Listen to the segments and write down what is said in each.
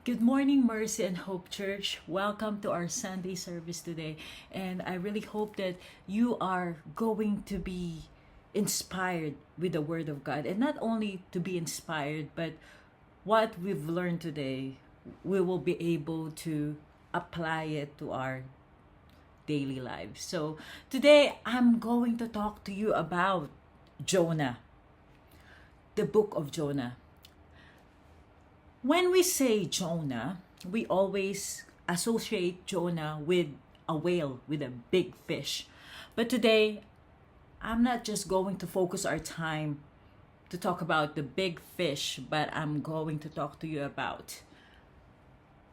Good morning, Mercy and Hope Church. Welcome to our Sunday service today. And I really hope that you are going to be inspired with the Word of God. And not only to be inspired, but what we've learned today, we will be able to apply it to our daily lives. So today, I'm going to talk to you about Jonah, the book of Jonah. When we say Jonah, we always associate Jonah with a whale, with a big fish. But today, I'm not just going to focus our time to talk about the big fish, but I'm going to talk to you about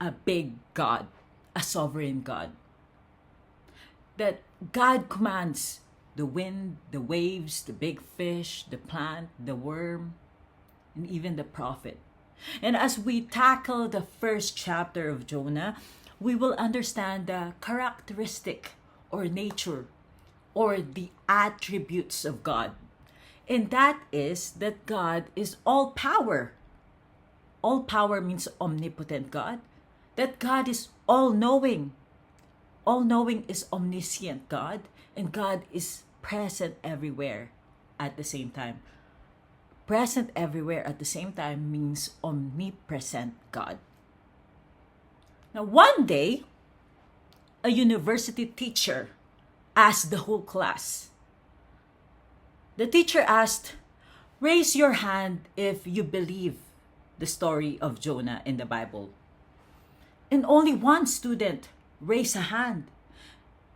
a big God, a sovereign God. That God commands the wind, the waves, the big fish, the plant, the worm, and even the prophet. And as we tackle the first chapter of Jonah, we will understand the characteristic or nature or the attributes of God. And that is that God is all power. All power means omnipotent God. That God is all knowing. All knowing is omniscient God. And God is present everywhere at the same time. Present everywhere at the same time means omnipresent God. Now, one day, a university teacher asked the whole class. The teacher asked, "Raise your hand if you believe the story of Jonah in the Bible." And only one student raised a hand.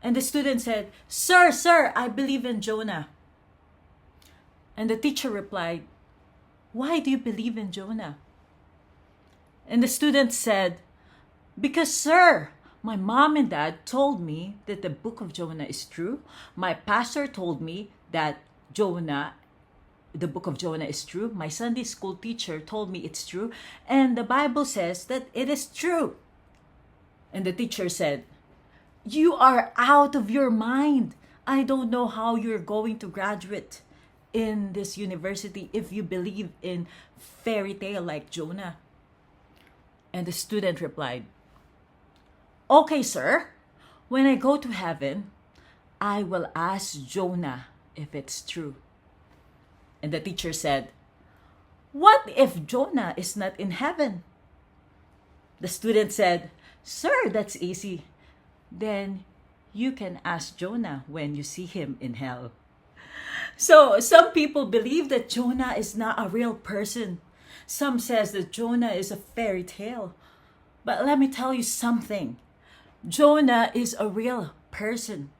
And the student said, Sir, I believe in Jonah." And the teacher replied, "Why do you believe in Jonah?" And the student said, "Because, sir, my mom and dad told me that the book of Jonah is true. My pastor told me that the book of Jonah is true. My Sunday school teacher told me it's true. And the Bible says that it is true." And the teacher said, "You are out of your mind. I don't know how you're going to graduate in this university if you believe in fairy tale like Jonah." And the student replied, "Okay, sir, when I go to heaven, I will ask Jonah if it's true." And the teacher said, "What if Jonah is not in heaven?" The student said, "Sir, that's easy. Then you can ask Jonah when you see him in hell." So some people believe that Jonah is not a real person. Some says that Jonah is a fairy tale. But let me tell you something. Jonah is a real person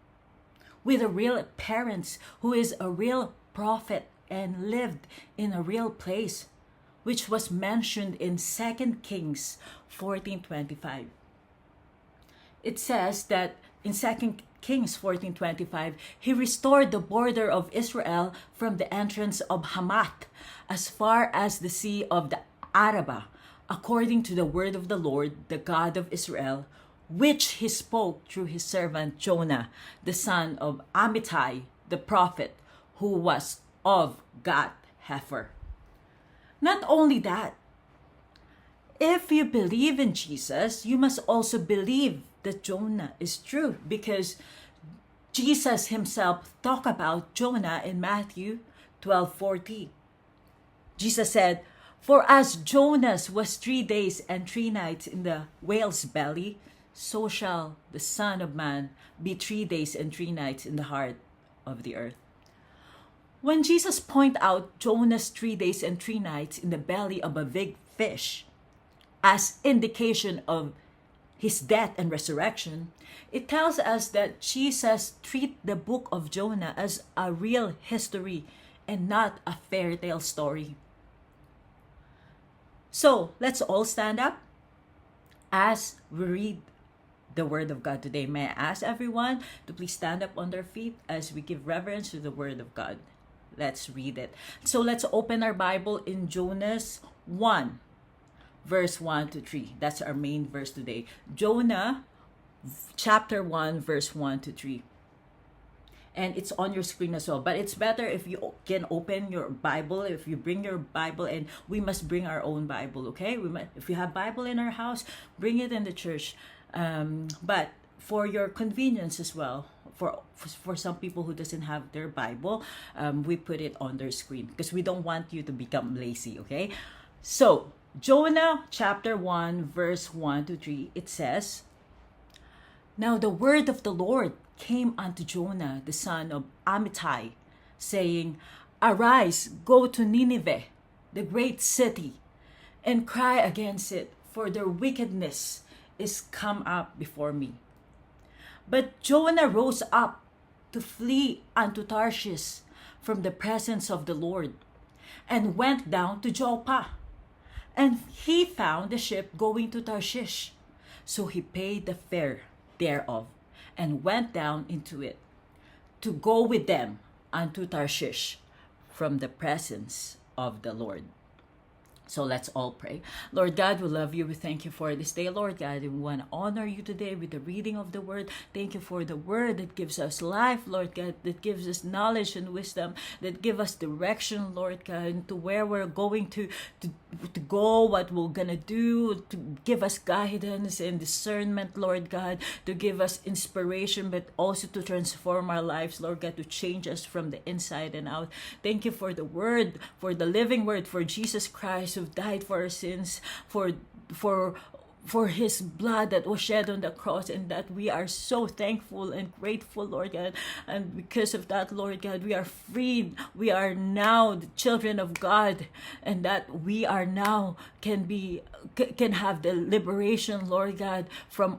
with a real parents who is a real prophet and lived in a real place, which was mentioned in 2 Kings 14:25. It says that in 2 Kings 14:25, he restored the border of Israel from the entrance of Hamath as far as the sea of the Arabah, according to the word of the Lord, the God of Israel, which he spoke through his servant Jonah, the son of Amittai, the prophet, who was of Gath Hepher. Not only that, if you believe in Jesus, you must also believe that Jonah is true, because Jesus himself talked about Jonah in Matthew 12:40. Jesus said, "For as Jonas was 3 days and 3 nights in the whale's belly, so shall the Son of Man be 3 days and 3 nights in the heart of the earth." When Jesus pointed out Jonah's 3 days and 3 nights in the belly of a big fish as indication of his death and resurrection, it tells us that Jesus treated the book of Jonah as a real history and not a fairy tale story. So let's all stand up as we read the word of God today. May I ask everyone to please stand up on their feet as we give reverence to the word of God. Let's read it. So let's open our Bible in Jonah 1. Verse 1 to 3. That's our main verse today. Jonah chapter 1, verse 1 to 3. and it's on your screen as well. But it's better if you can open your Bible, if you bring your Bible, and we must bring our own Bible, okay? If you have Bible in our house, bring it in the church. But for your convenience as well, for some people who doesn't have their Bible, we put it on their screen because we don't want you to become lazy, okay? So, Jonah chapter 1, verse 1 to 3, it says, "Now the word of the Lord came unto Jonah, the son of Amittai, saying, Arise, go to Nineveh, the great city, and cry against it, for their wickedness is come up before me." But Jonah rose up to flee unto Tarshish from the presence of the Lord, and went down to Joppa. And he found a ship going to Tarshish. So he paid the fare thereof, and went down into it, to go with them unto Tarshish from the presence of the Lord. So let's all pray. Lord God, we love you. We thank you for this day, Lord God. We want to honor you today with the reading of the word. Thank you for the word that gives us life, Lord God, that gives us knowledge and wisdom, that give us direction, Lord God, to where we're going to go, what we're going to do, to give us guidance and discernment, Lord God, to give us inspiration, but also to transform our lives, Lord God, to change us from the inside and out. Thank you for the word, for the living word, for Jesus Christ, who died for our sins, for his blood that was shed on the cross, and that we are so thankful and grateful, Lord God. And because of that, Lord God, we are freed. We are now the children of God, and that we are now can have the liberation, Lord God, from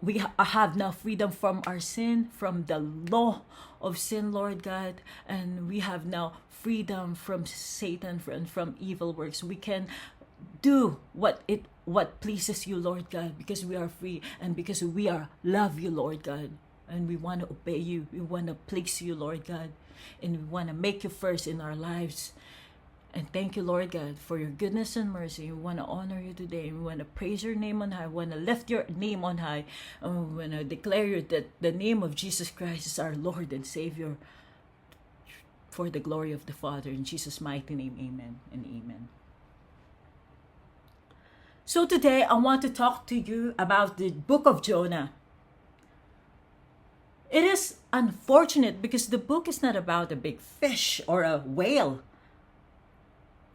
we have now freedom from our sin, from the law of sin, Lord God, and we have now freedom from Satan, from evil works. We can do what pleases you, Lord God, because we are free and because we love you, Lord God, and we want to obey you. We want to please you, Lord God, and we want to make you first in our lives. And thank you, Lord God, for your goodness and mercy. We want to honor you today. We want to praise your name on high. We want to lift your name on high. And we want to declare that the name of Jesus Christ is our Lord and Savior, for the glory of the Father. In Jesus' mighty name, amen and amen. So today, I want to talk to you about the book of Jonah. It is unfortunate because the book is not about a big fish or a whale.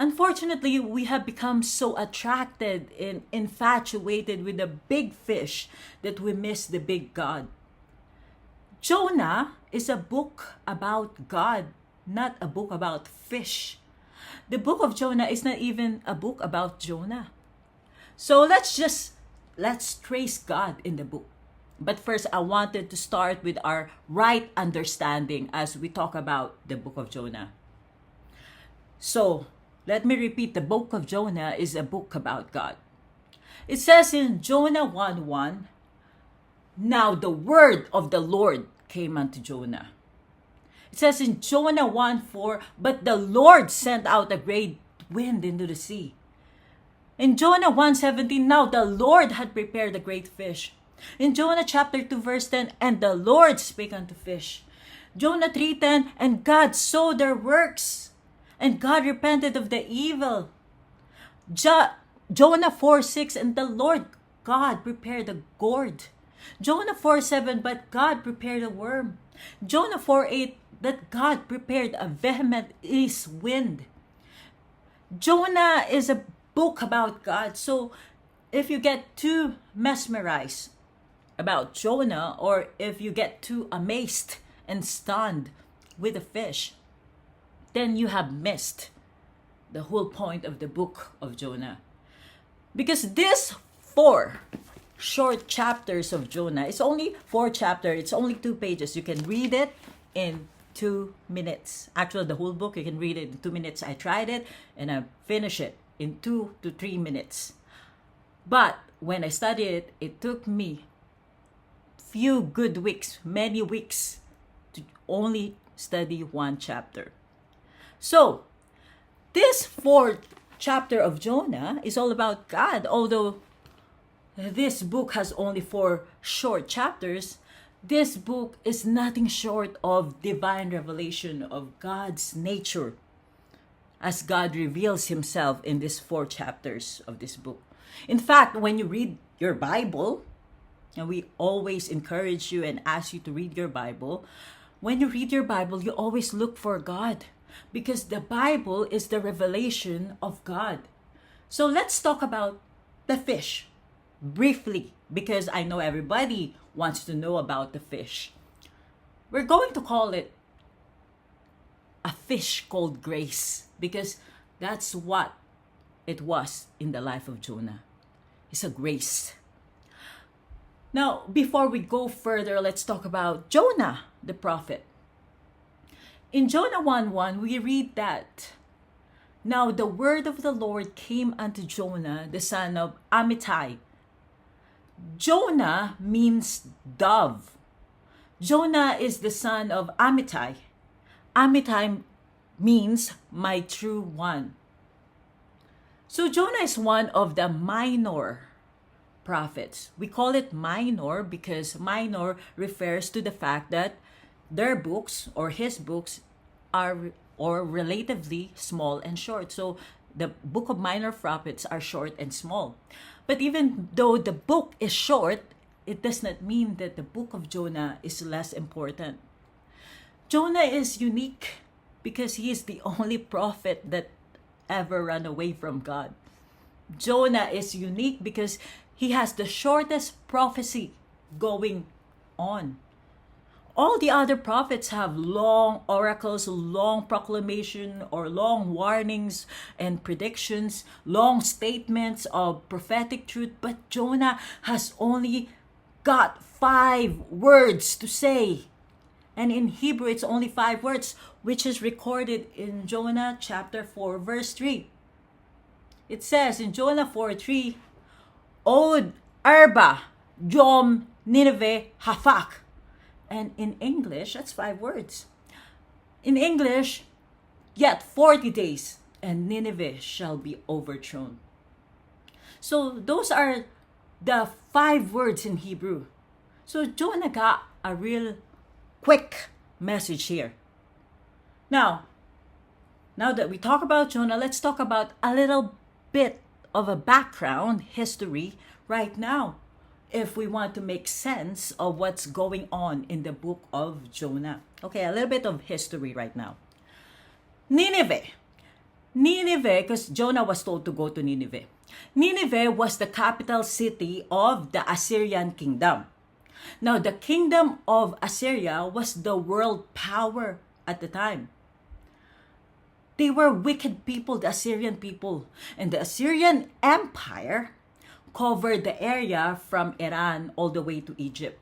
Unfortunately, we have become so attracted and infatuated with the big fish that we miss the big God. Jonah is a book about God, not a book about fish. The book of Jonah is not even a book about Jonah. So let's trace God in the book. But first, I wanted to start with our right understanding as we talk about the book of Jonah. So, let me repeat, the book of Jonah is a book about God. It says in Jonah 1:1, "Now the word of the Lord came unto Jonah." It says in Jonah 1:4, "But the Lord sent out a great wind into the sea." In Jonah 1:17, "Now the Lord had prepared a great fish." In Jonah chapter 2, verse 10, "And the Lord spake unto fish." Jonah 3:10, "And God saw their works, and God repented of the evil." Jonah 4:6, "And the Lord God prepared a gourd." Jonah 4:7, "But God prepared a worm." Jonah 4:8, "That God prepared a vehement east wind." Jonah is a book about God. So if you get too mesmerized about Jonah, or if you get too amazed and stunned with a fish, then you have missed the whole point of the book of Jonah. Because these 4 short chapters of Jonah, it's only 4 chapters, it's only 2 pages. You can read it in 2 minutes. Actually, the whole book, you can read it in 2 minutes. I tried it and I finished it in 2 to 3 minutes. But when I studied it, it took me few good weeks, many weeks, to only study 1 chapter. So, this 4th chapter of Jonah is all about God. Although this book has only 4 short chapters, This book is nothing short of divine revelation of God's nature as God reveals himself in these 4 chapters of this book. In fact, when you read your Bible, and we always encourage you and ask you to read your Bible, when you read your Bible, you always look for God because the Bible is the revelation of God. So let's talk about the fish briefly because I know everybody wants to know about the fish. We're going to call it a fish called grace because that's what it was in the life of Jonah. It's a grace. Now, before we go further, let's talk about Jonah, the prophet. In Jonah 1:1, we read that, "Now the word of the Lord came unto Jonah, the son of Amittai." Jonah means dove. Jonah is the son of Amittai. Amittai means my true one. So Jonah is one of the minor prophets. We call it minor because minor refers to the fact that their books or his books are relatively small and short. So the book of minor prophets are short and small. But even though the book is short, it does not mean that the book of Jonah is less important. Jonah is unique because he is the only prophet that ever ran away from God. Jonah is unique because he has the shortest prophecy going on. All the other prophets have long oracles, long proclamation, or long warnings and predictions, long statements of prophetic truth. But Jonah has only got 5 words to say. And in Hebrew, it's only 5 words, which is recorded in Jonah chapter 4, verse 3. It says in Jonah 4:3, Od Arba Yom Nineveh Hafak. And in English, that's 5 words. In English, yet 40 days, and Nineveh shall be overthrown. So those are the 5 words in Hebrew. So Jonah got a real quick message here. Now that we talk about Jonah, let's talk about a little bit of a background history right now, if we want to make sense of what's going on in the book of Jonah. Okay, a little bit of history right now. Nineveh, because Jonah was told to go to Nineveh. Nineveh was the capital city of the Assyrian kingdom. Now, the kingdom of Assyria was the world power at the time. They were wicked people, the Assyrian people. And the Assyrian Empire covered the area from Iran all the way to Egypt.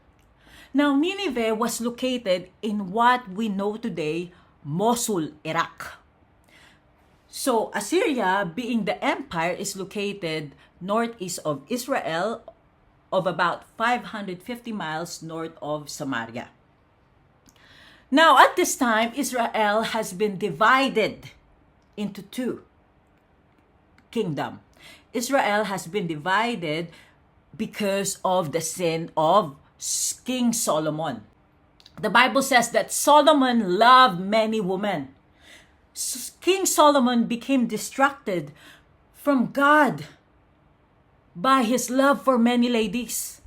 Now, Nineveh was located in what we know today, Mosul, Iraq. So, Assyria, being the empire, is located northeast of Israel, of about 550 miles north of Samaria. Now, at this time, Israel has been divided into 2 kingdoms. Israel has been divided because of the sin of King Solomon. The Bible says that Solomon loved many women. King Solomon became distracted from God by his love for many ladies.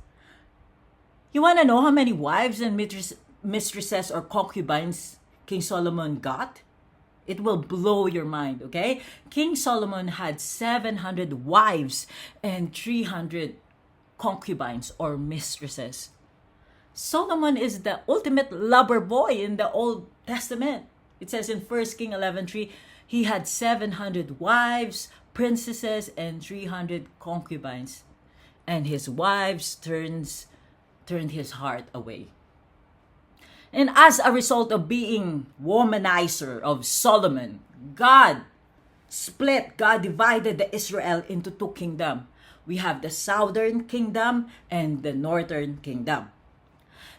You want to know how many wives and mistresses or concubines King Solomon got? It will blow your mind, okay? King Solomon had 700 wives and 300 concubines or mistresses. Solomon is the ultimate lover boy in the Old Testament. It says in 1 Kings 11:3, he had 700 wives, princesses, and 300 concubines. And his wives turned his heart away. And as a result of being womanizer of Solomon, God divided the Israel into 2 kingdoms. We have the southern kingdom and the northern kingdom.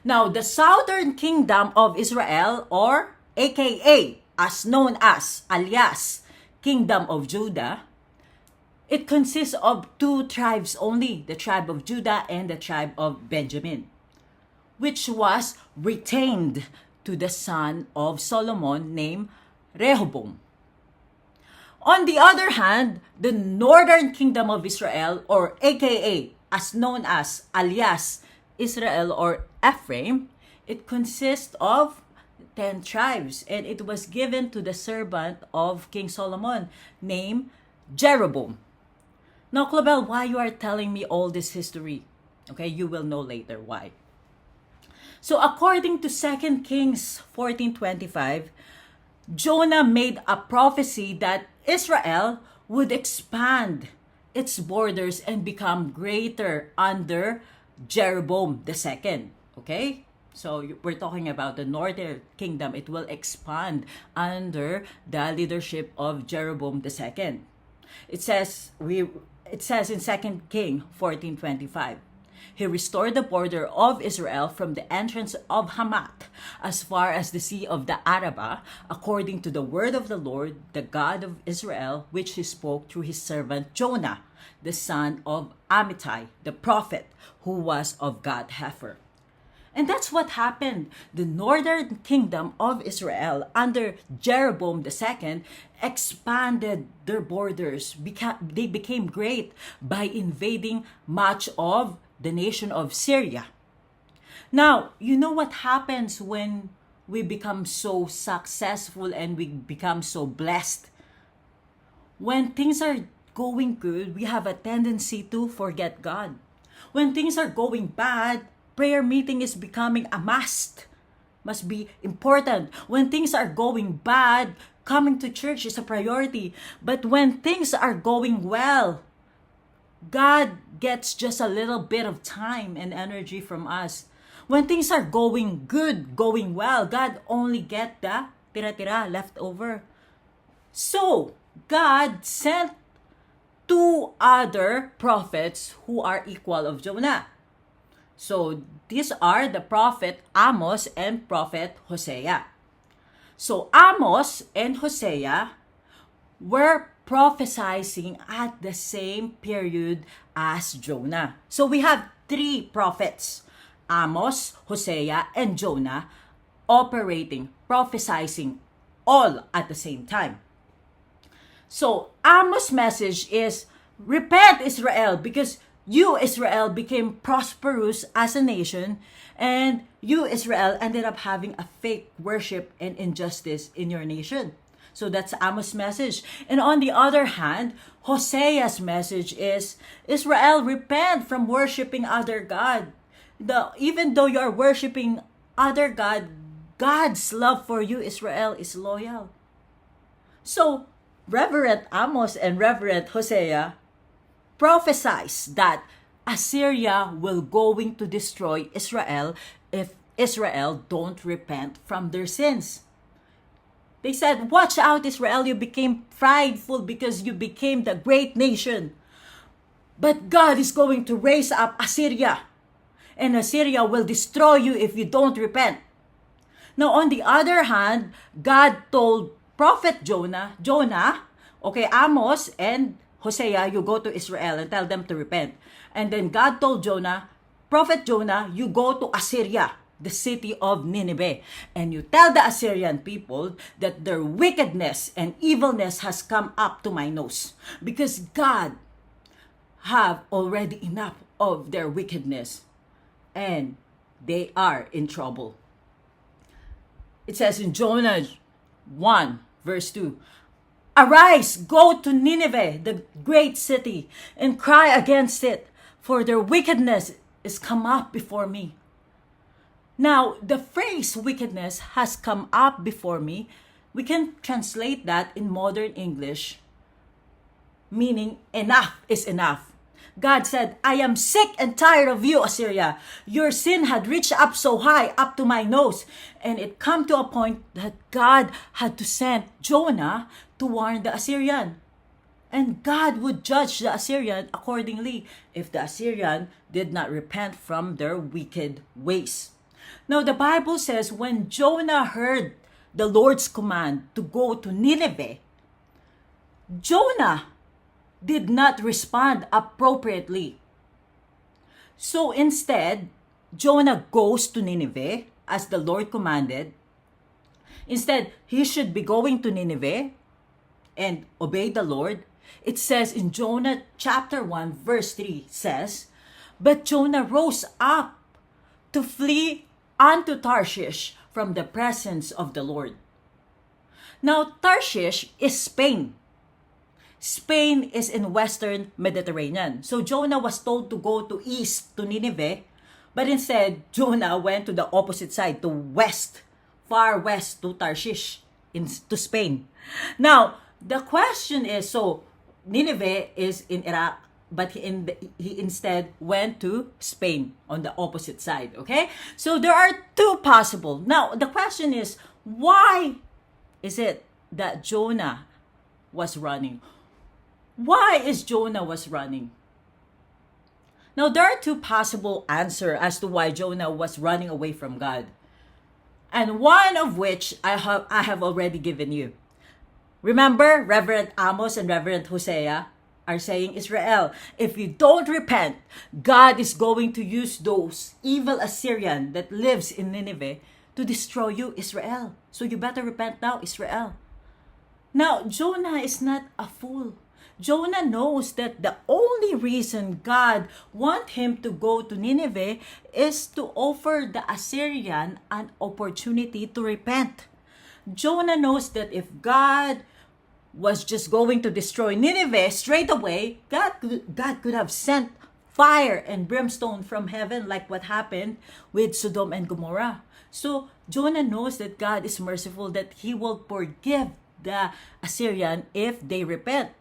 Now, the southern kingdom of Israel, or AKA, as known as, alias, Kingdom of Judah, it consists of 2 tribes only, the tribe of Judah and the tribe of Benjamin. which was retained to the son of Solomon named Rehoboam. On the other hand, the northern kingdom of Israel, or aka as known as alias Israel or Ephraim, it consists of 10 tribes, and it was given to the servant of King Solomon named Jeroboam. Now, Clabel, why you are telling me all this history? Okay, you will know later why. So according to 2 Kings 14:25, Jonah made a prophecy that Israel would expand its borders and become greater under Jeroboam II. Okay? So we're talking about the northern kingdom. It will expand under the leadership of Jeroboam II. It says in 2 King 14:25. He restored the border of Israel from the entrance of Hamath as far as the sea of the Arabah, according to the word of the Lord, the God of Israel, which he spoke through his servant Jonah, the son of Amittai, the prophet, who was of Gath-hepher. And that's what happened. The northern kingdom of Israel under Jeroboam II expanded their borders. They became great by invading much of the nation of Syria. Now, you know what happens when we become so successful and we become so blessed? When things are going good, we have a tendency to forget God. When things are going bad, prayer meeting is becoming a must. Must be important. When things are going bad, coming to church is a priority. But when things are going well, God gets just a little bit of time and energy from us. When things are going good, going well, God only get the tira-tira left over. So, God sent 2 other prophets who are equal of Jonah. So, these are the prophet Amos and prophet Hosea. So, Amos and Hosea were prophesying at the same period as Jonah. So, we have 3 prophets, Amos, Hosea, and Jonah, operating, prophesying all at the same time. So, Amos' message is, repent, Israel, because you, Israel, became prosperous as a nation, and you, Israel, ended up having a fake worship and injustice in your nation. So that's Amos' message. And on the other hand, Hosea's message is, Israel, repent from worshiping other God. Even though you're worshiping other God, God's love for you, Israel, is loyal. So, Reverend Amos and Reverend Hosea prophesies that Assyria will going to destroy Israel if Israel don't repent from their sins. They said, watch out, Israel, you became prideful because you became the great nation. But God is going to raise up Assyria, and Assyria will destroy you if you don't repent. Now, on the other hand, God told Prophet Jonah, okay, Amos and Hosea, you go to Israel and tell them to repent. And then God told Jonah, Prophet Jonah, you go to Assyria, the city of Nineveh, and you tell the Assyrian people that their wickedness and evilness has come up to my nose, because God have already enough of their wickedness, and they are in trouble. It says in Jonah 1, verse 2, arise, go to Nineveh, the great city, and cry against it, for their wickedness is come up before me. Now, the phrase wickedness has come up before me, we can translate that in modern English, meaning enough is enough. God said, I am sick and tired of you, Assyria. Your sin had reached up so high, up to my nose. And it come to a point that God had to send Jonah to warn the Assyrian. And God would judge the Assyrian accordingly if the Assyrian did not repent from their wicked ways. Now, the Bible says when Jonah heard the Lord's command to go to Nineveh, Jonah did not respond appropriately. So instead, Jonah goes to Nineveh as the Lord commanded. Instead, he should be going to Nineveh and obey the Lord. It says in Jonah chapter 1 verse 3 says, "But Jonah rose up to flee unto Tarshish from the presence of the Lord." Now, Tarshish is Spain. Spain is in western Mediterranean. So Jonah was told to go to east to Nineveh, but instead Jonah went to the opposite side, to west, far west, to Tarshish, to Spain. Now, the question is, so Nineveh is in Iraq, but he instead went to Spain on the opposite side, okay? So there are two possible. Now, the question is, why is it that Jonah was running? Why is Jonah was running? Now, there are two possible answers as to why Jonah was running away from God. And one of which I have already given you. Remember, Reverend Amos and Reverend Hosea are saying, Israel, if you don't repent, God is going to use those evil Assyrian that lives in Nineveh to destroy you, Israel. So you better repent now, Israel. Now, Jonah is not a fool. Jonah knows that the only reason God wants him to go to Nineveh is to offer the Assyrian an opportunity to repent. Jonah knows that if God was just going to destroy Nineveh straight away, God could have sent fire and brimstone from heaven like what happened with Sodom and Gomorrah. So Jonah knows that God is merciful, that he will forgive the Assyrian if they repent.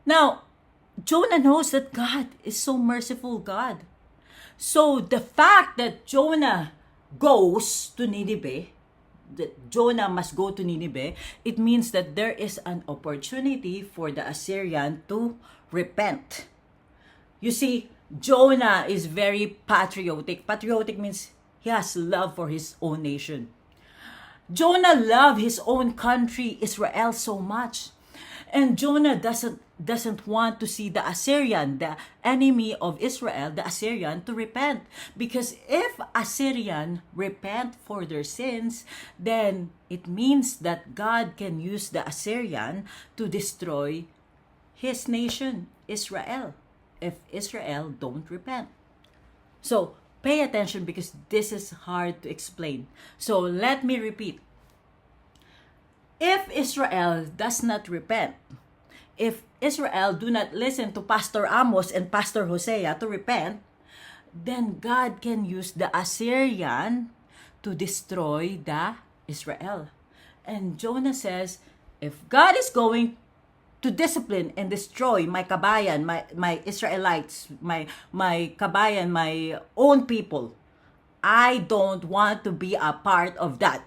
Now, Jonah knows that God is so merciful God. So the fact that Jonah goes to Nineveh, that Jonah must go to Nineveh, it means that there is an opportunity for the Assyrian to repent. You see, Jonah is very patriotic. Patriotic means he has love for his own nation. Jonah loved his own country, Israel, so much. And Jonah doesn't want to see the Assyrian, the enemy of Israel, the Assyrian, to repent. Because if Assyrian repent for their sins, then it means that God can use the Assyrian to destroy his nation, Israel, if Israel don't repent. So, pay attention because this is hard to explain. So, let me repeat. If Israel does not repent, if Israel do not listen to Pastor Amos and Pastor Hosea to repent, then God can use the Assyrian to destroy the Israel. And Jonah says, if God is going to discipline and destroy my kabayan, my Israelites, my kabayan, my own people, I don't want to be a part of that.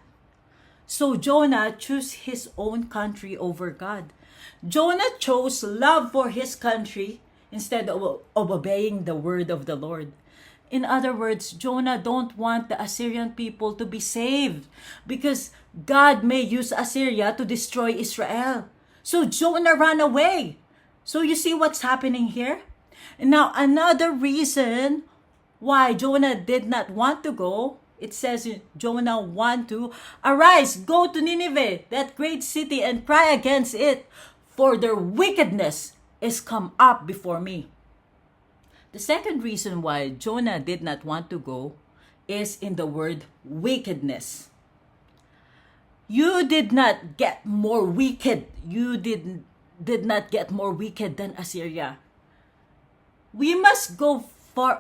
So Jonah chose his own country over God. Jonah chose love for his country instead of obeying the word of the Lord. In other words, Jonah don't want the Assyrian people to be saved because God may use Assyria to destroy Israel. So Jonah ran away. So you see what's happening here? And now another reason why Jonah did not want to go, it says in Jonah 1:2, "Arise, go to Nineveh, that great city, and cry against it, for their wickedness is come up before me." The second reason why Jonah did not want to go is in the word wickedness. You did not get more wicked. You did not get more wicked than Assyria. We must go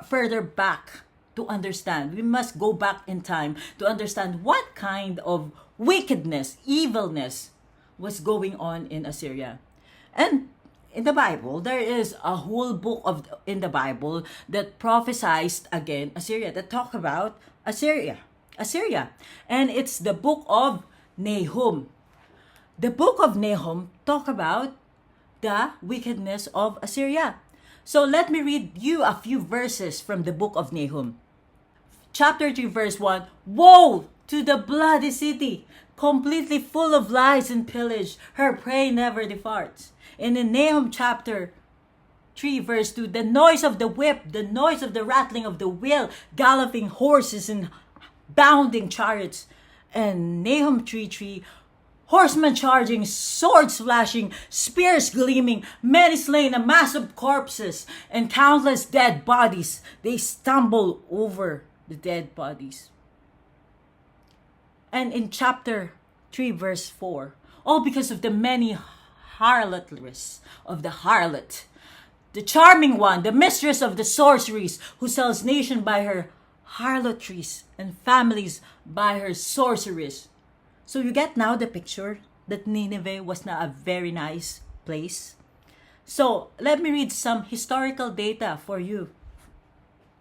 further back to understand. We must go back in time to understand what kind of wickedness, evilness was going on in Assyria. And in the Bible, there is a whole book in the Bible that prophesies against Assyria, that talk about Assyria. And it's the book of Nahum. The book of Nahum talk about the wickedness of Assyria. So let me read you a few verses from the book of Nahum. Chapter 3 verse 1, "Woe to the bloody city, completely full of lies and pillage. Her prey never departs." And in Nahum chapter 3 verse 2, the noise of the whip, the noise of the rattling of the wheel, galloping horses and bounding chariots. And Nahum 3:3, horsemen charging, swords flashing, spears gleaming, many slain, a mass of corpses, and countless dead bodies. They stumble over the dead bodies. And in chapter 3 verse 4, all because of the many harlotries of the harlot, the charming one, the mistress of the sorceries, who sells nation by her harlotries and families by her sorceries. So you get now the picture that Nineveh was not a very nice place. So let me read some historical data for you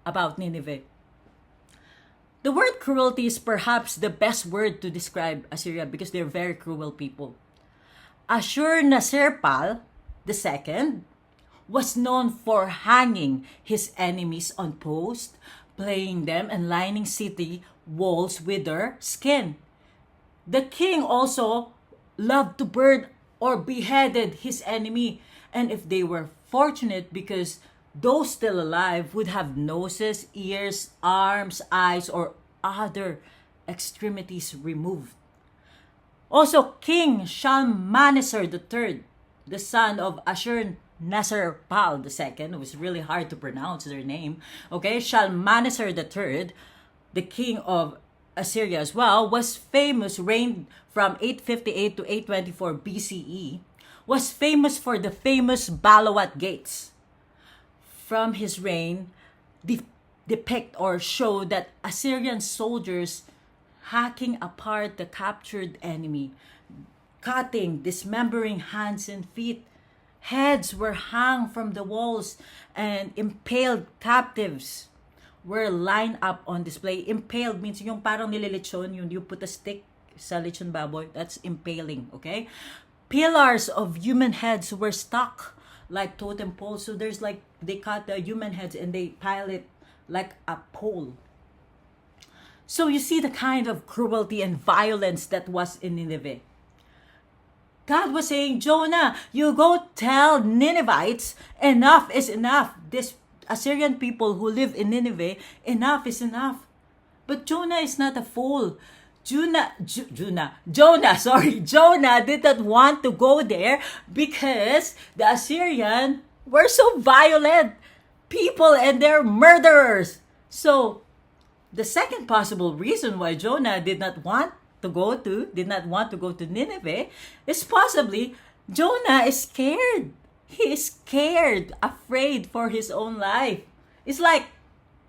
about Nineveh. The word cruelty is perhaps the best word to describe Assyria because they're very cruel people. Ashur-nasirpal II was known for hanging his enemies on posts, playing them, and lining city walls with their skin. The king also loved to burn or beheaded his enemy, and if they were fortunate, because those still alive would have noses, ears, arms, eyes, or other extremities removed. Also, King Shalmaneser III, the son of Ashur-nasirpal II, it was really hard to pronounce their name. Okay, Shalmaneser III, the king of Assyria as well, was famous, reigned from 858 to 824 BCE, was famous for the famous Balawat gates. From his reign, depict or show that Assyrian soldiers hacking apart the captured enemy, cutting, dismembering hands and feet. Heads were hung from the walls, and impaled captives were lined up on display. Impaled means yung parang nililechon, yung you put a stick sa lechon baboy, that's impaling, okay? Pillars of human heads were stuck like totem poles. So there's like, they cut the human heads and they pile it like a pole. So you see the kind of cruelty and violence that was in Nineveh. God was saying, Jonah, you go tell Ninevites, enough is enough. This Assyrian people who live in Nineveh, enough is enough. But Jonah is not a fool. Jonah did not want to go there because the Assyrians were so violent people and they're murderers. So the second possible reason why Jonah did not want to go to Nineveh is possibly Jonah is scared. He is scared, afraid for his own life. It's like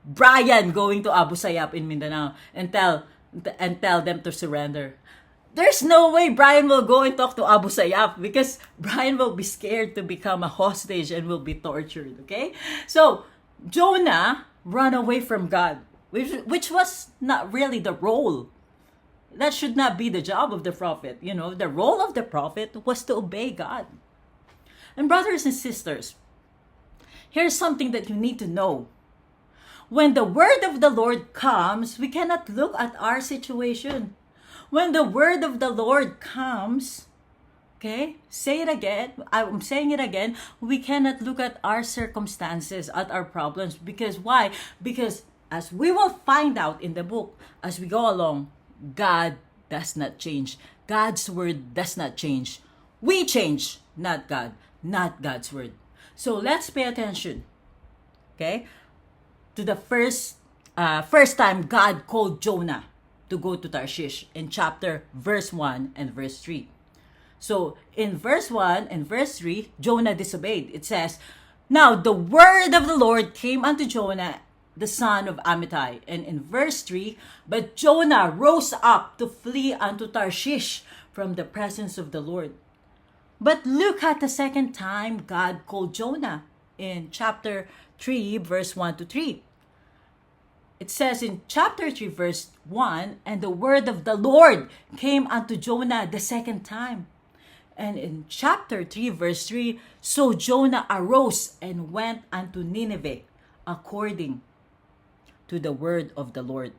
Brian going to Abu Sayyaf in Mindanao and tell them to surrender. There's no way Brian will go and talk to Abu Sayyaf because Brian will be scared to become a hostage and will be tortured, okay? So, Jonah ran away from God, which was not really the role. That should not be the job of the prophet. You know, the role of the prophet was to obey God. And brothers and sisters, here's something that you need to know. When the word of the Lord comes, we cannot look at our situation. When the word of the Lord comes, okay, say it again, I'm saying it again, we cannot look at our circumstances, at our problems. Because why? Because as we will find out in the book, as we go along, God does not change. God's word does not change. We change, not God, not God's word. So let's pay attention, okay, to the first time God called Jonah to go to Tarshish in verse 1 and verse 3. So in verse 1 and verse 3, Jonah disobeyed. It says, now the word of the Lord came unto Jonah, the son of Amittai. And in verse 3, but Jonah rose up to flee unto Tarshish from the presence of the Lord. But look at the second time God called Jonah in chapter 3, verse 1 to 3. It says in chapter 3, verse 1, and the word of the Lord came unto Jonah the second time. And in chapter 3, verse 3, so Jonah arose and went unto Nineveh according to the word of the Lord.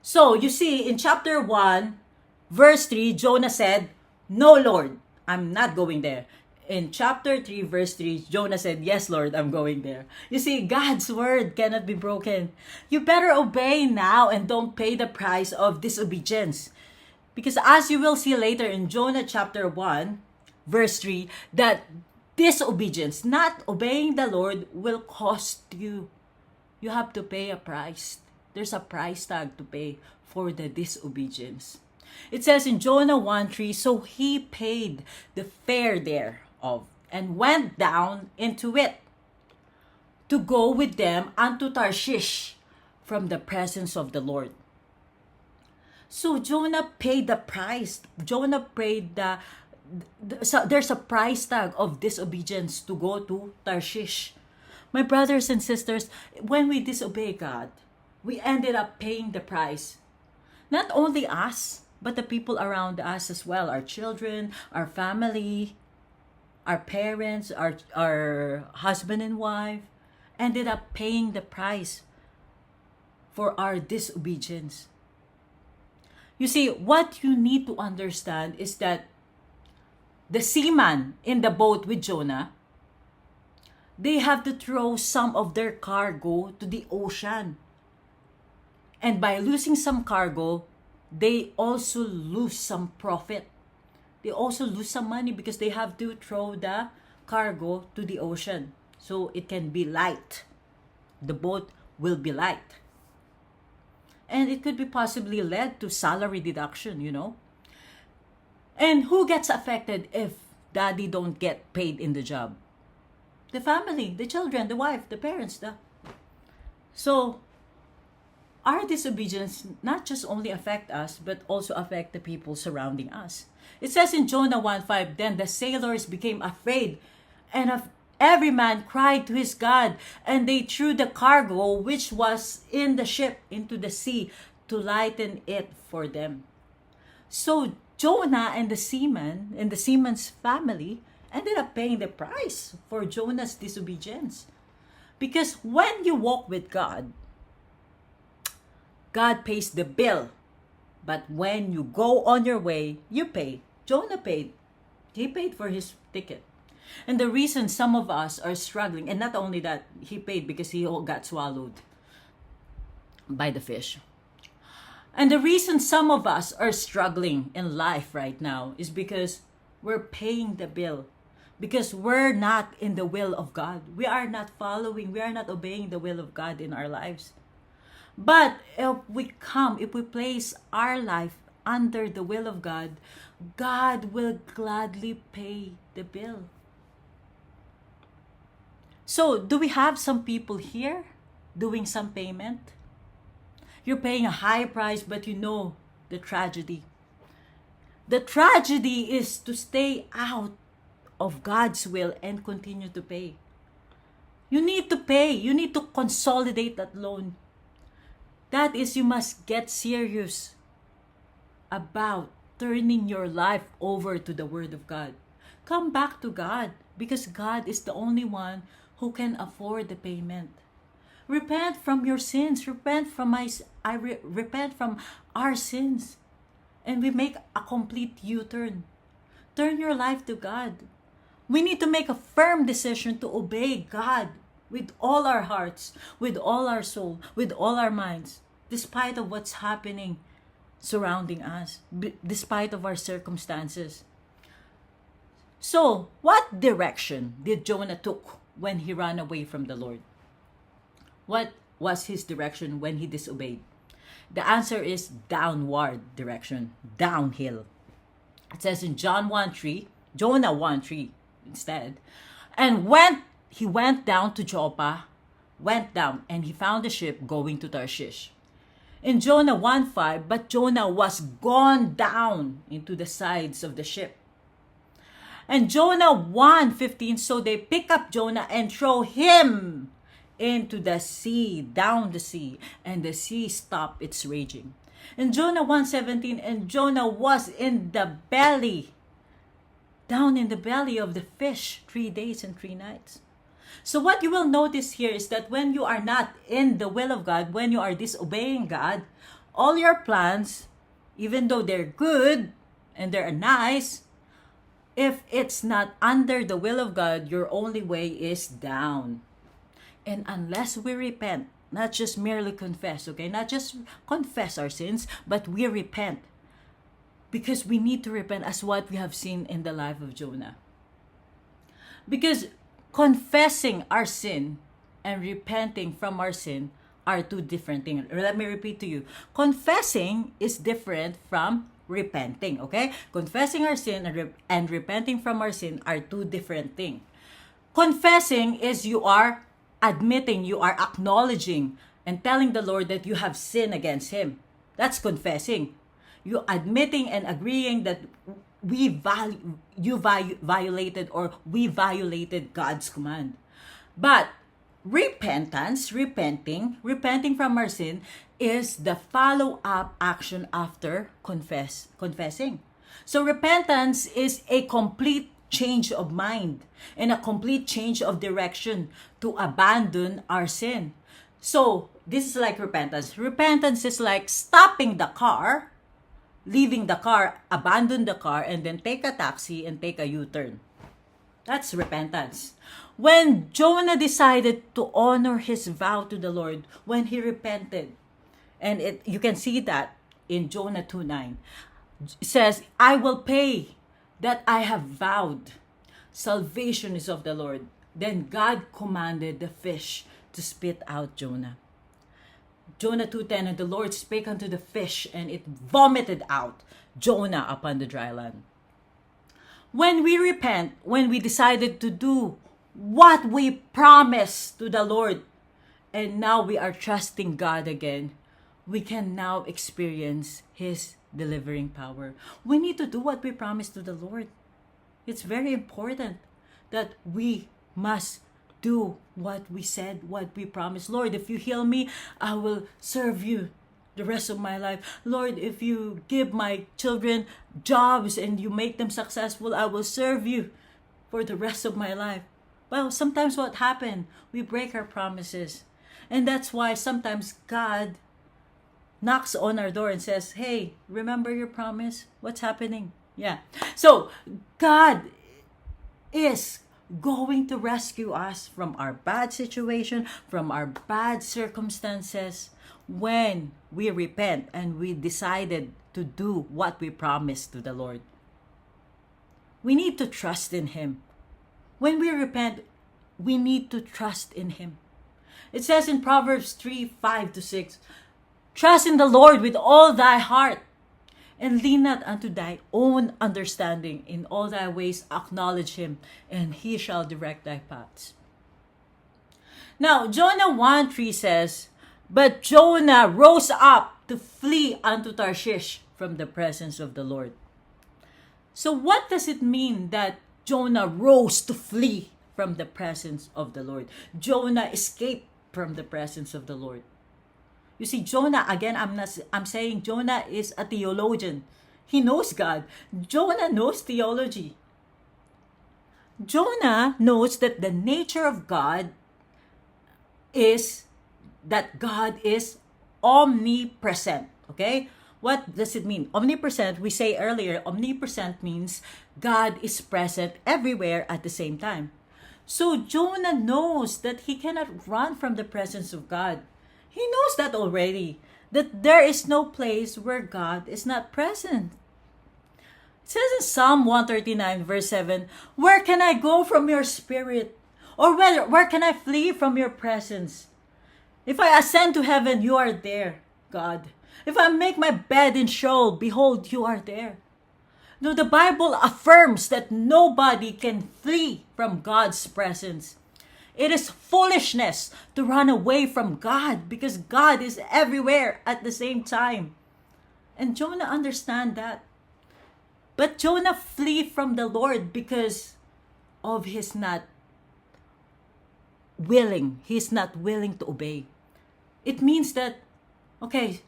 So you see, in chapter 1, verse 3, Jonah said, no, Lord, I'm not going there. in chapter 3, verse 3, Jonah said, "Yes, Lord, I'm going there." You see, God's word cannot be broken. You better obey now and don't pay the price of disobedience. Because as you will see later in Jonah chapter 1, verse 3, that disobedience, not obeying the Lord, will cost you. You have to pay a price. There's a price tag to pay for the disobedience. It says in Jonah 1:3, so he paid the fare thereof and went down into it to go with them unto Tarshish from the presence of the Lord. So Jonah paid the price. Jonah paid so there's a price tag of disobedience to go to Tarshish. My brothers and sisters, when we disobey God, we ended up paying the price. Not only us, but the people around us as well. Our children, our family, our parents, our husband and wife ended up paying the price for our disobedience. You see, what you need to understand is that the seaman in the boat with Jonah, they have to throw some of their cargo to the ocean. And by losing some cargo, they also lose some profit. They also lose some money because they have to throw the cargo to the ocean so it can be light. The boat will be light. And it could be possibly led to salary deduction, And who gets affected if daddy don't get paid in the job? The family, the children, the wife, the parents. So, our disobedience not just only affect us, but also affect the people surrounding us. It says in Jonah 1:5, then the sailors became afraid, and every man cried to his God, and they threw the cargo which was in the ship into the sea to lighten it for them. So Jonah and the seaman and the seaman's family ended up paying the price for Jonah's disobedience. Because when you walk with God, God pays the bill. But when you go on your way, you pay. Jonah paid. He paid for his ticket. And the reason some of us are struggling, and not only that, he paid because he got swallowed by the fish. And the reason some of us are struggling in life right now is because we're paying the bill. Because we're not in the will of God. We are not obeying the will of God in our lives. But if we place our life under the will of God, God will gladly pay the bill. So, do we have some people here doing some payment? You're paying a high price, but you know the tragedy. The tragedy is to stay out of God's will and continue to pay. You need to pay. You need to consolidate that loan. That is, you must get serious about turning your life over to the Word of God. Come back to God because God is the only one who can afford the payment. Repent from your sins. Repent from repent from our sins. And we make a complete U-turn. Turn your life to God. We need to make a firm decision to obey God with all our hearts, with all our soul, with all our minds, despite of what's happening surrounding us, despite of our circumstances. So, what direction did Jonah took when he ran away from the Lord? What was his direction when he disobeyed? The answer is downward direction, downhill. It says in Jonah 1:3 instead, and he went down to Joppa, and he found a ship going to Tarshish. In Jonah 1:5, but Jonah was gone down into the sides of the ship. And Jonah 1:15, so they pick up Jonah and throw him into the sea, down the sea, and the sea stopped its raging. In Jonah 1:17, and Jonah was down in the belly of the fish 3 days and 3 nights. So what you will notice here is that when you are not in the will of God, when you are disobeying God, all your plans, even though they're good and they're nice, If it's not under the will of God, your only way is down. And unless we repent, not just merely confess, okay? Not just confess our sins, but we repent. Because we need to repent, as what we have seen in the life of Jonah. Because confessing our sin and repenting from our sin are two different things. Let me repeat to you. Confessing is different from repenting, okay? Confessing our sin and repenting from our sin are two different things. Confessing is you are admitting, you are acknowledging and telling the Lord that you have sinned against Him. That's confessing. You admitting and agreeing that you violated or we violated God's command. But repentance, repenting from our sin is the follow-up action after confessing. So repentance is a complete change of mind and a complete change of direction to abandon our sin. So this is like repentance. Repentance is like stopping the car, leaving the car, abandon the car, and then take a taxi and take a U-turn. That's repentance. When Jonah decided to honor his vow to the Lord, when he repented, and you can see that in Jonah 2:9, it says, I will pay that I have vowed. Salvation is of the Lord. Then God commanded the fish to spit out Jonah. Jonah 2:10, and the Lord spake unto the fish, and it vomited out Jonah upon the dry land. When we repent, when we decided to do what we promised to the Lord, and now we are trusting God again, we can now experience His delivering power. We need to do what we promised to the Lord. It's very important that we must do what we said, what we promised. Lord, if you heal me, I will serve you the rest of my life. Lord, if you give my children jobs and you make them successful, I will serve you for the rest of my life. Well, sometimes what happens, we break our promises. And that's why sometimes God knocks on our door and says, hey, remember your promise? What's happening? Yeah. So God is going to rescue us from our bad situation, from our bad circumstances, when we repent and we decided to do what we promised to the Lord. We need to trust in Him. When we repent, we need to trust in Him. It says in Proverbs 3:5-6, trust in the Lord with all thy heart, and lean not unto thy own understanding. In all thy ways acknowledge Him, and He shall direct thy paths. Now, Jonah 1:3 says, but Jonah rose up to flee unto Tarshish from the presence of the Lord. So what does it mean that Jonah rose to flee from the presence of the Lord? Jonah escaped from the presence of the Lord. You see, Jonah, again, I'm saying Jonah is a theologian. He knows God. Jonah knows theology. Jonah knows that the nature of God is that God is omnipresent. Okay? What does it mean? Omnipresent, we say earlier, omnipresent means God is present everywhere at the same time. So Jonah knows that he cannot run from the presence of God. He knows that already, that there is no place where God is not present. It says in Psalm 139 verse 7, where can I go from your spirit? Or where can I flee from your presence? If I ascend to heaven, you are there, God. If I make my bed in Sheol, behold, you are there. No, the Bible affirms that nobody can flee from God's presence. It is foolishness to run away from God because God is everywhere at the same time. And Jonah understand that. But Jonah flee from the Lord because of his not willing. He's not willing to obey. It means that, okay,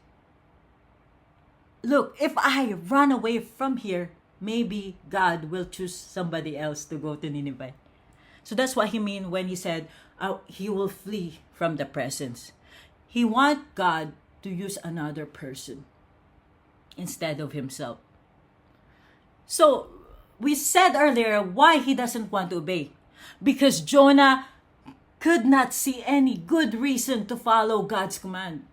look, if I run away from here, maybe God will choose somebody else to go to Nineveh. So that's what he mean when he said he will flee from the presence. He want God to use another person instead of himself. So we said earlier why he doesn't want to obey. Because Jonah could not see any good reason to follow God's command.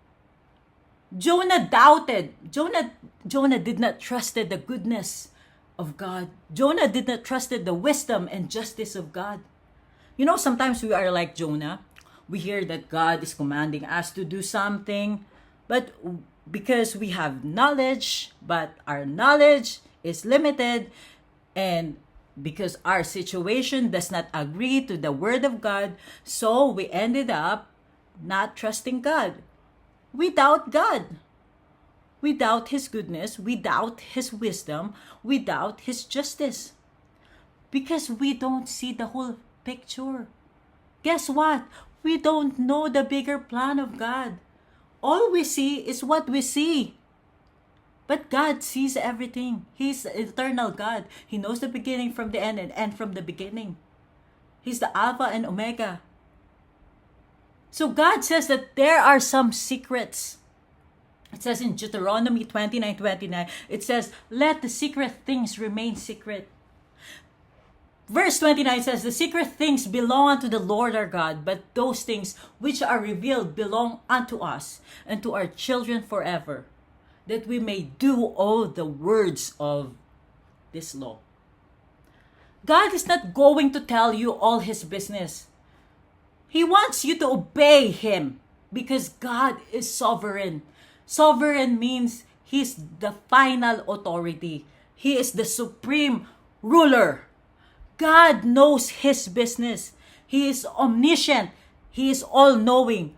Jonah doubted. Jonah did not trust the goodness of God. Jonah did not trust the wisdom and justice of God. You know, sometimes we are like Jonah. We hear that God is commanding us to do something, but because we have knowledge, but our knowledge is limited, and because our situation does not agree to the word of God, so we ended up not trusting God. We doubt God. We doubt His goodness. We doubt His wisdom. We doubt His justice. Because we don't see the whole picture. Guess what? We don't know the bigger plan of God. All we see is what we see. But God sees everything. He's the eternal God. He knows the beginning from the end and end from the beginning. He's the Alpha and Omega. So God says that there are some secrets. It says in Deuteronomy 29:29, it says, let the secret things remain secret. Verse 29 says, the secret things belong unto the Lord our God, but those things which are revealed belong unto us and to our children forever, that we may do all the words of this law. God is not going to tell you all His business. He wants you to obey Him because God is sovereign. Sovereign means He's the final authority. He is the supreme ruler. God knows His business. He is omniscient. He is all-knowing.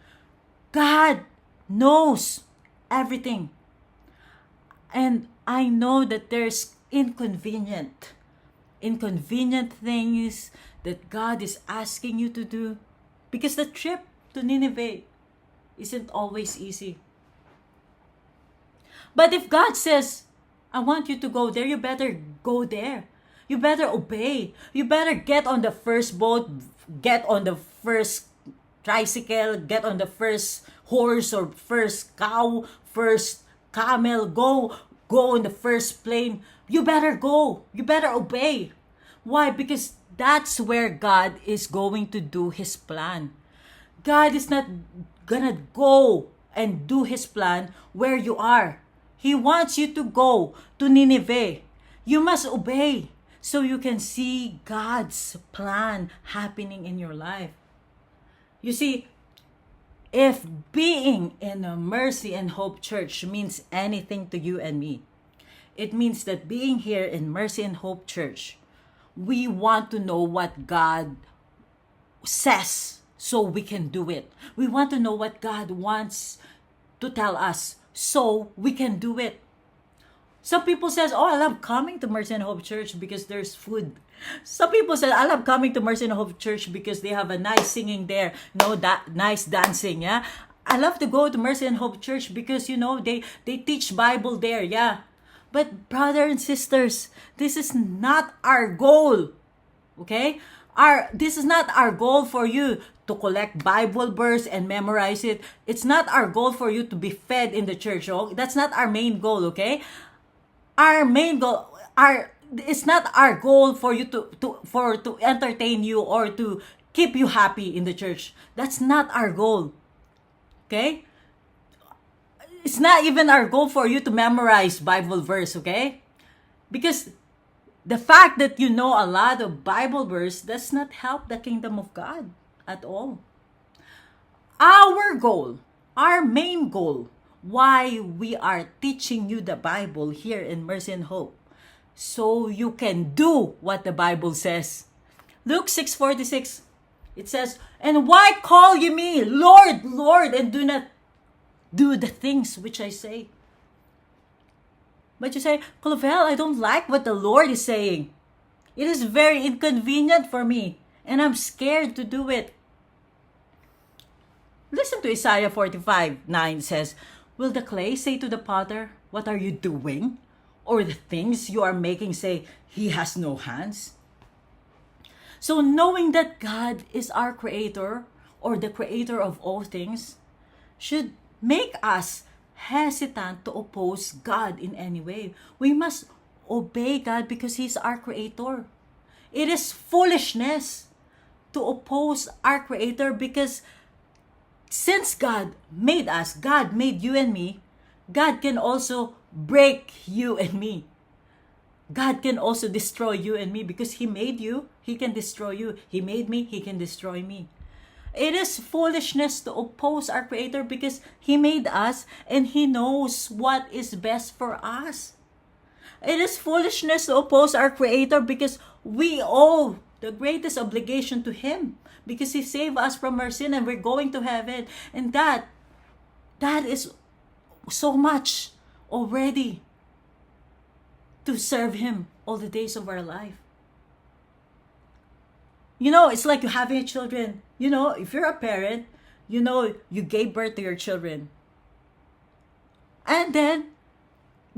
God knows everything. And I know that there's inconvenient things that God is asking you to do, because the trip to Nineveh isn't always easy. But if God says, I want you to go there, you better go there. You better obey. You better get on the first boat, get on the first tricycle, get on the first horse or first cow, first camel, go on the first plane. You better go. You better obey. Why? Because that's where God is going to do His plan. God is not gonna go and do His plan where you are. He wants you to go to Nineveh. You must obey so you can see God's plan happening in your life. You see, if being in a Mercy and Hope Church means anything to you and me, it means that being here in Mercy and Hope Church, we want to know what God says so we can do it. We want to know what God wants to tell us so we can do it. Some people says, oh, I love coming to Mercy and Hope Church because there's food. Some people say, I love coming to Mercy and Hope Church because they have a nice singing there, that nice dancing, yeah. I love to go to Mercy and Hope Church because, they teach Bible there, yeah. But brothers and sisters, this is not our goal, okay? This is not our goal for you to collect Bible verse and memorize it. It's not our goal for you to be fed in the church. Oh? That's not our main goal, okay? Our main goal, it's not our goal for you to entertain you or to keep you happy in the church. That's not our goal. Okay? It's not even our goal for you to memorize Bible verse, okay? Because the fact that you know a lot of Bible verse does not help the kingdom of God at all. Our goal, our main goal, why we are teaching you the Bible here in Mercy and Hope, so you can do what the Bible says. Luke 6:46, it says, and why call ye me Lord, Lord, and do not do the things which I say? But you say, Clovel, I don't like what the Lord is saying. It is very inconvenient for me, and I'm scared to do it. Listen to Isaiah 45:9 says, will the clay say to the potter, what are you doing? Or the things you are making say, he has no hands? So knowing that God is our creator, or the creator of all things, should make us hesitant to oppose God in any way. We must obey God because He's our Creator. It is foolishness to oppose our Creator because since God made us, God made you and me, God can also break you and me. God can also destroy you and me because He made you, He can destroy you. He made me, He can destroy me. It is foolishness to oppose our Creator because He made us and He knows what is best for us. It is foolishness to oppose our Creator because we owe the greatest obligation to Him because He saved us from our sin and we're going to heaven. And that is so much already to serve Him all the days of our life. You know, it's like you having children. You know, if you're a parent, you know, you gave birth to your children. And then,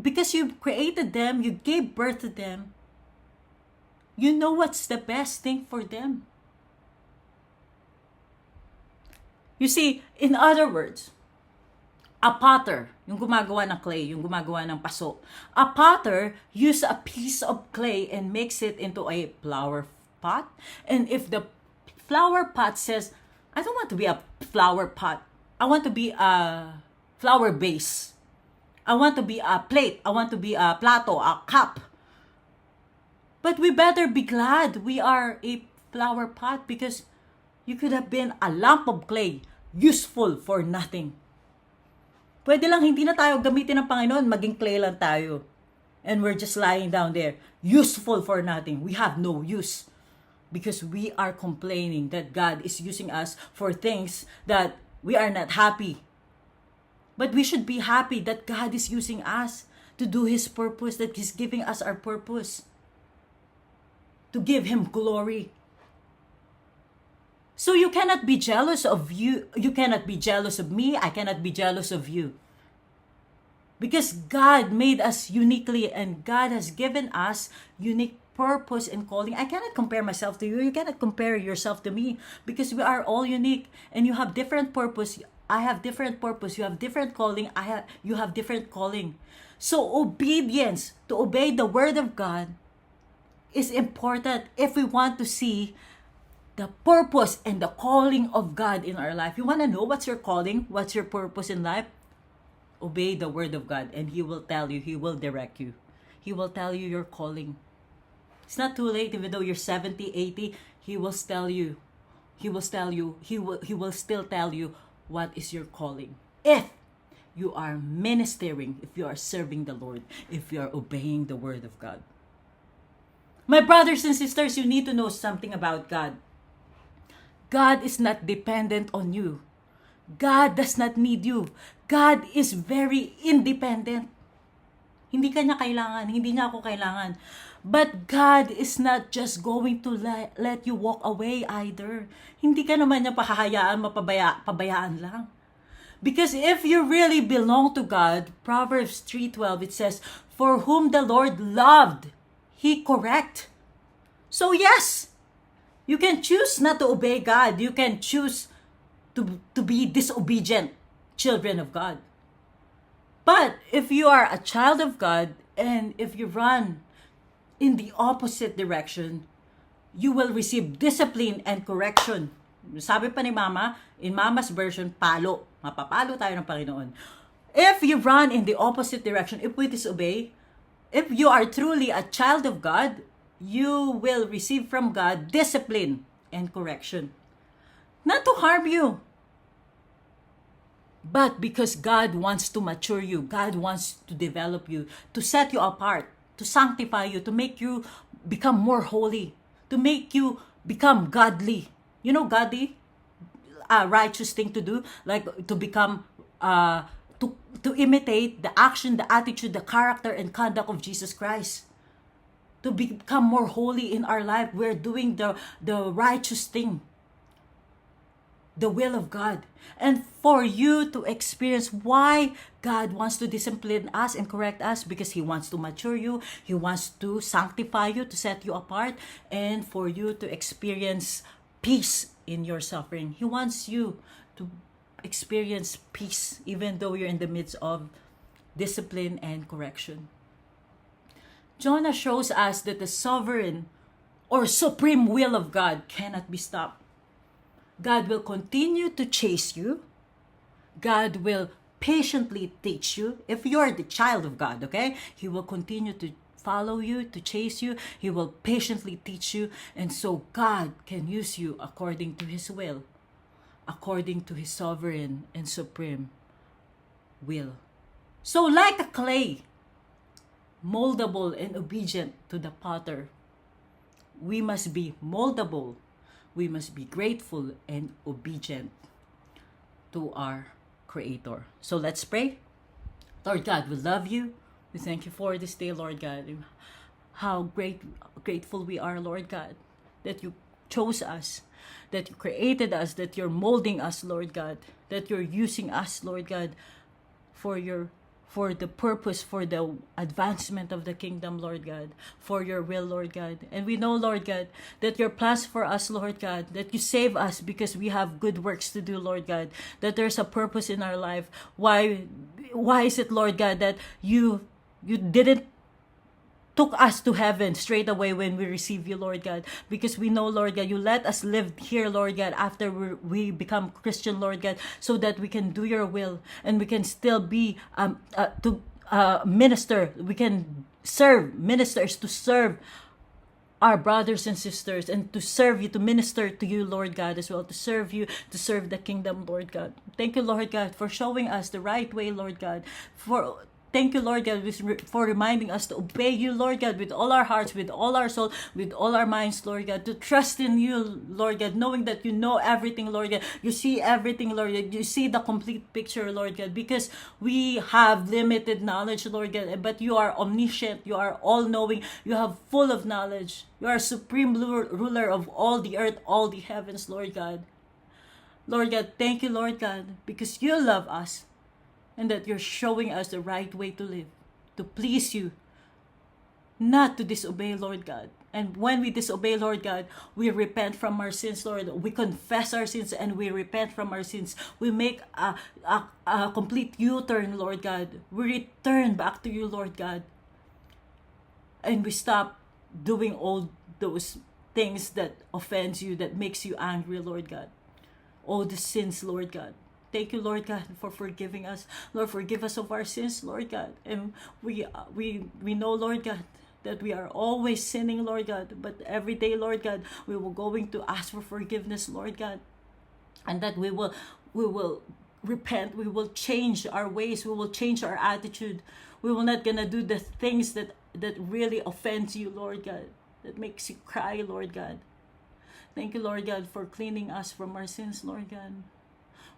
because you created them, you gave birth to them, you know what's the best thing for them. You see, in other words, a potter, yung gumagawa ng clay, yung gumagawa ng paso. A potter use a piece of clay and makes it into a flower pot. And if the flower pot says, I don't want to be a flower pot. I want to be a flower vase. I want to be a plate. I want to be a plato, a cup. But we better be glad we are a flower pot because you could have been a lump of clay, useful for nothing. Pwede lang hindi na tayo gamitin ng Panginoon, maging clay lang tayo. And we're just lying down there, useful for nothing. We have no use. Because we are complaining that God is using us for things that we are not happy. But we should be happy that God is using us to do His purpose, that He's giving us our purpose. To give Him glory. So you cannot be jealous of you. You cannot be jealous of me. I cannot be jealous of you. Because God made us uniquely and God has given us unique purpose and calling. I cannot compare myself to you. You cannot compare yourself to me because we are all unique and you have different purpose. I have different purpose. You have different calling. You have different calling. So obedience, to obey the word of God, is important if we want to see the purpose and the calling of God in our life. You want to know what's your calling? What's your purpose in life? Obey the word of God and He will tell you. He will direct you. He will tell you your calling. It's not too late, even though you're 70, 80, He will tell you. He will tell you. He will still tell you what is your calling. If you are ministering, if you are serving the Lord, if you are obeying the word of God. My brothers and sisters, you need to know something about God. God is not dependent on you. God does not need you. God is very independent. Hindi ka niya kailangan. Hindi niya ako kailangan. But God is not just going to let you walk away either. Hindi ka naman niya pahahayaan, pabayaan lang. Because if you really belong to God, Proverbs 3:12, it says, for whom the Lord loved, He correct. So yes, you can choose not to obey God. You can choose to be disobedient children of God. But if you are a child of God and if you run in the opposite direction, you will receive discipline and correction. Sabi pa ni Mama, in Mama's version, palo. Mapapalo tayo ng Panginoon. If you run in the opposite direction, if we disobey, if you are truly a child of God, you will receive from God discipline and correction. Not to harm you, but because God wants to mature you. God wants to develop you, to set you apart, to sanctify you, to make you become more holy, to make you become godly. You know, godly, righteous thing to do, like to become, to imitate the action, the attitude, the character, and conduct of Jesus Christ. To become more holy in our life, we're doing the righteous thing, the will of God. And for you to experience why God wants to discipline us and correct us, because He wants to mature you, He wants to sanctify you, to set you apart, and for you to experience peace in your suffering. He wants you to experience peace even though you're in the midst of discipline and correction. Jonah shows us that the sovereign or supreme will of God cannot be stopped. God will continue to chase you. God will patiently teach you. If you're the child of God, okay? He will continue to follow you, to chase you. He will patiently teach you. And so God can use you according to His will, according to His sovereign and supreme will. So like a clay, moldable and obedient to the potter, we must be moldable. We must be grateful and obedient to our Creator. So let's pray. Lord God, we love you. We thank you for this day, Lord God. How grateful we are, Lord God, that you chose us, that you created us, that you're molding us, Lord God, that you're using us, Lord God, for the purpose, for the advancement of the kingdom, Lord God, for your will, Lord God. And we know, Lord God, that your plans for us, Lord God, that you save us because we have good works to do, Lord God, that there's a purpose in our life. Why is it, Lord God, that you didn't took us to heaven straight away when we receive you, Lord God? Because we know, Lord God, you let us live here, Lord God, after we become Christian, Lord God, so that we can do your will and we can still be minister. We can serve ministers to serve our brothers and sisters and to serve you, to minister to you, Lord God, as well, to serve you, to serve the kingdom, Lord God. Thank you, Lord God, for showing us the right way, Lord God, Thank you, Lord God, for reminding us to obey you, Lord God, with all our hearts, with all our soul, with all our minds, Lord God, to trust in you, Lord God, knowing that you know everything, Lord God. You see everything, Lord God. You see the complete picture, Lord God, because we have limited knowledge, Lord God, but you are omniscient, you are all-knowing, you have full of knowledge. You are supreme ruler of all the earth, all the heavens, Lord God. Lord God, thank you, Lord God, because you love us, and that you're showing us the right way to live, to please you, not to disobey, Lord God. And when we disobey, Lord God, we repent from our sins, Lord. We confess our sins and we repent from our sins. We make a complete U-turn, Lord God. We return back to you, Lord God. And we stop doing all those things that offends you, that makes you angry, Lord God. All the sins, Lord God. Thank you, Lord God, for forgiving us. Lord, forgive us of our sins, Lord God. And we know, Lord God, that we are always sinning, Lord God. But every day, Lord God, we will going to ask for forgiveness, Lord God. And that we will repent. We will change our ways. We will change our attitude. We will not gonna do the things that really offends you, Lord God, that makes you cry, Lord God. Thank you, Lord God, for cleaning us from our sins, Lord God.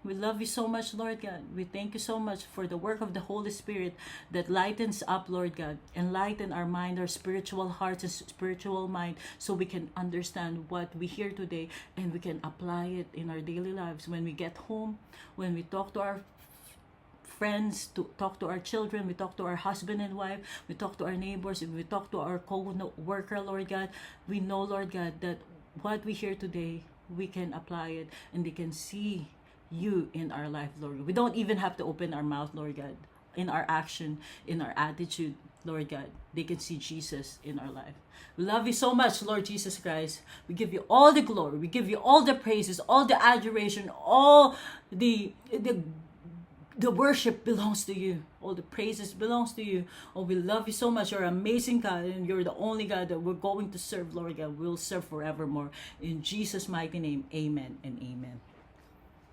We love you so much, Lord God. We thank you so much for the work of the Holy Spirit that lightens up, Lord God, enlighten our mind, our spiritual hearts and spiritual mind, so we can understand what we hear today and we can apply it in our daily lives. When we get home, when we talk to our friends, to talk to our children, we talk to our husband and wife, we talk to our neighbors, and we talk to our co-worker, Lord God, we know, Lord God, that what we hear today, we can apply it and they can see you in our life, Lord. We don't even have to open our mouth, Lord God. In our action, in our attitude, Lord God, they can see Jesus in our life. We love you so much, Lord Jesus Christ. We give you all the glory. We give you all the praises, all the adoration, all the worship belongs to you. All the praises belongs to you. Oh, we love you so much. You're an amazing God, and you're the only God that we're going to serve, Lord God. We'll serve forevermore. In Jesus' mighty name, amen and amen.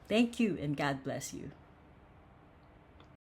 Thank you, and God bless you.